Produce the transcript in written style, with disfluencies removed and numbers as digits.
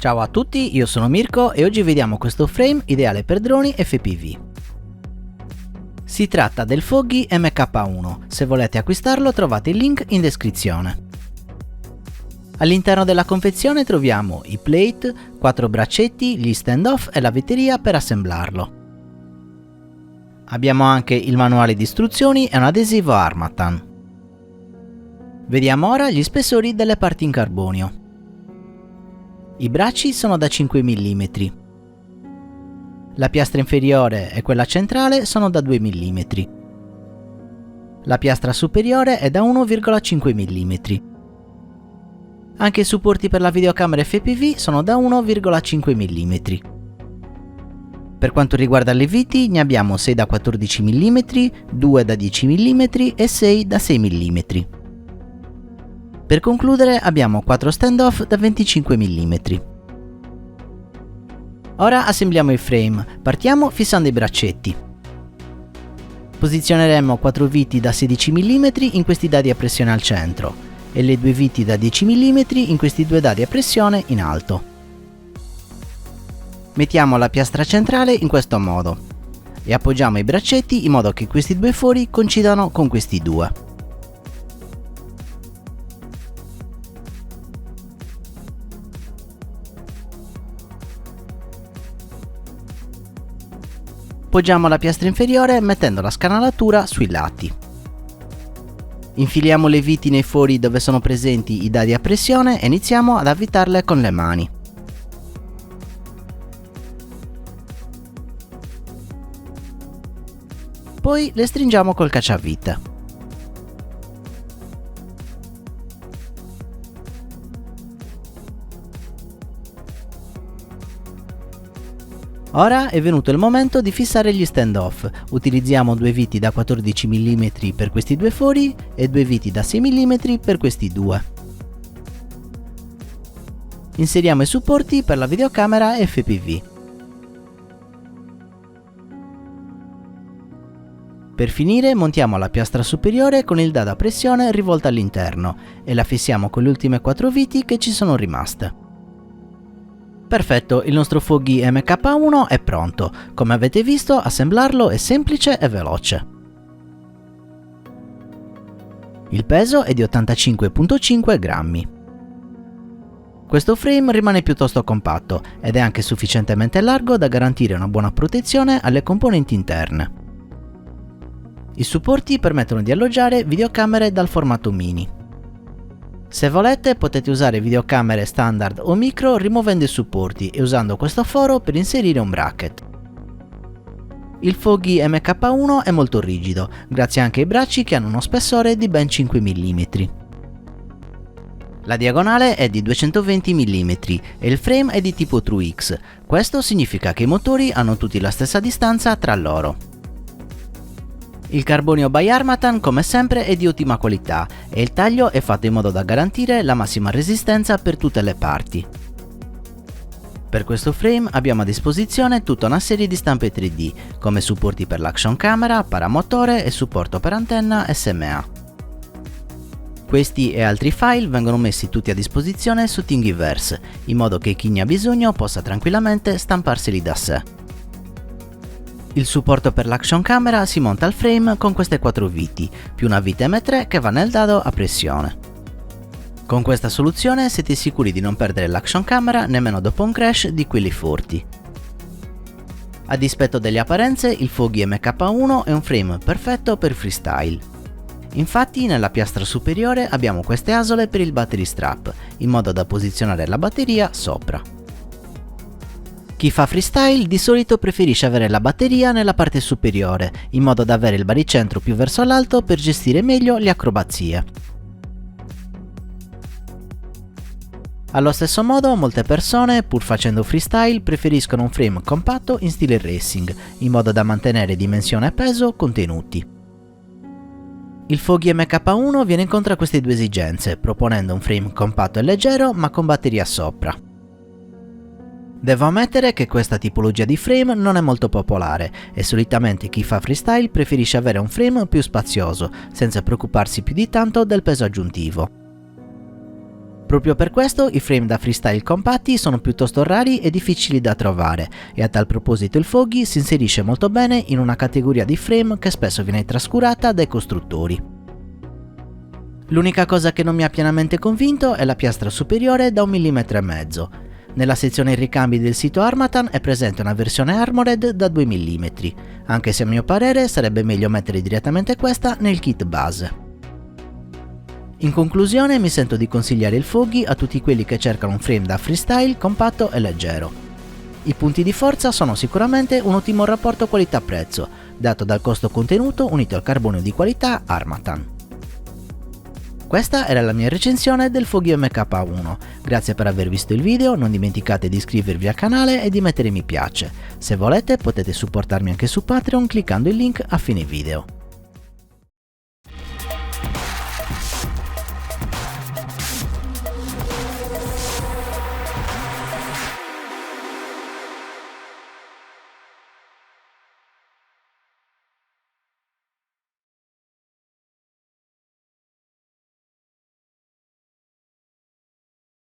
Ciao a tutti, io sono Mirko e oggi vediamo questo frame ideale per droni FPV. Si tratta del Foggy MK1, se volete acquistarlo trovate il link in descrizione. All'interno della confezione troviamo i plate, 4 braccetti, gli stand-off e la batteria per assemblarlo. Abbiamo anche il manuale di istruzioni e un adesivo Harmattan. Vediamo ora gli spessori delle parti in carbonio. I bracci sono da 5 mm. La piastra inferiore e quella centrale sono da 2 mm. La piastra superiore è da 1,5 mm. Anche i supporti per la videocamera FPV sono da 1,5 mm. Per quanto riguarda le viti ne abbiamo 6 da 14 mm, 2 da 10 mm e 6 da 6 mm. Per concludere abbiamo 4 stand-off da 25 mm. Ora assembliamo il frame, partiamo fissando i braccetti. Posizioneremo 4 viti da 16 mm in questi dadi a pressione al centro e le 2 viti da 10 mm in questi 2 dadi a pressione in alto. Mettiamo la piastra centrale in questo modo e appoggiamo i braccetti in modo che questi due fori coincidano con questi due. Poggiamo la piastra inferiore mettendo la scanalatura sui lati. Infiliamo le viti nei fori dove sono presenti i dadi a pressione e iniziamo ad avvitarle con le mani. Poi le stringiamo col cacciavite. Ora è venuto il momento di fissare gli stand-off. Utilizziamo 2 viti da 14 mm per questi due fori e 2 viti da 6 mm per questi due. Inseriamo i supporti per la videocamera FPV. Per finire montiamo la piastra superiore con il dado a pressione rivolta all'interno e la fissiamo con le ultime 4 viti che ci sono rimaste. Perfetto, il nostro Foggy MK1 è pronto. Come avete visto, assemblarlo è semplice e veloce. Il peso è di 85,5 grammi. Questo frame rimane piuttosto compatto ed è anche sufficientemente largo da garantire una buona protezione alle componenti interne. I supporti permettono di alloggiare videocamere dal formato mini. Se volete potete usare videocamere standard o micro rimuovendo i supporti e usando questo foro per inserire un bracket. Il Foggy MK1 è molto rigido, grazie anche ai bracci che hanno uno spessore di ben 5 mm. La diagonale è di 220 mm e il frame è di tipo TrueX, questo significa che i motori hanno tutti la stessa distanza tra loro. Il carbonio by Harmattan come sempre è di ottima qualità e il taglio è fatto in modo da garantire la massima resistenza per tutte le parti. Per questo frame abbiamo a disposizione tutta una serie di stampe 3D come supporti per l'action camera, paramotore e supporto per antenna SMA. Questi e altri file vengono messi tutti a disposizione su Thingiverse in modo che chi ne ha bisogno possa tranquillamente stamparseli da sé. Il supporto per l'action camera si monta al frame con queste 4 viti, più una vite M3 che va nel dado a pressione. Con questa soluzione siete sicuri di non perdere l'action camera nemmeno dopo un crash di quelli forti. A dispetto delle apparenze, il Foggy MK1 è un frame perfetto per freestyle. Infatti nella piastra superiore abbiamo queste asole per il battery strap, in modo da posizionare la batteria sopra. Chi fa freestyle di solito preferisce avere la batteria nella parte superiore, in modo da avere il baricentro più verso l'alto per gestire meglio le acrobazie. Allo stesso modo, molte persone, pur facendo freestyle, preferiscono un frame compatto in stile racing, in modo da mantenere dimensione e peso contenuti. Il Foggy MK1 viene incontro a queste due esigenze, proponendo un frame compatto e leggero ma con batteria sopra. Devo ammettere che questa tipologia di frame non è molto popolare e solitamente chi fa freestyle preferisce avere un frame più spazioso, senza preoccuparsi più di tanto del peso aggiuntivo. Proprio per questo i frame da freestyle compatti sono piuttosto rari e difficili da trovare, e a tal proposito il Foggy si inserisce molto bene in una categoria di frame che spesso viene trascurata dai costruttori. L'unica cosa che non mi ha pienamente convinto è la piastra superiore da 1,5 mm. Nella sezione ricambi del sito Harmattan è presente una versione Armored da 2 mm, anche se a mio parere sarebbe meglio mettere direttamente questa nel kit base. In conclusione mi sento di consigliare il Foggy a tutti quelli che cercano un frame da freestyle compatto e leggero. I punti di forza sono sicuramente un ottimo rapporto qualità-prezzo, dato dal costo contenuto unito al carbonio di qualità Harmattan. Questa era la mia recensione del Foggy MK1, grazie per aver visto il video, non dimenticate di iscrivervi al canale e di mettere mi piace. Se volete potete supportarmi anche su Patreon cliccando il link a fine video.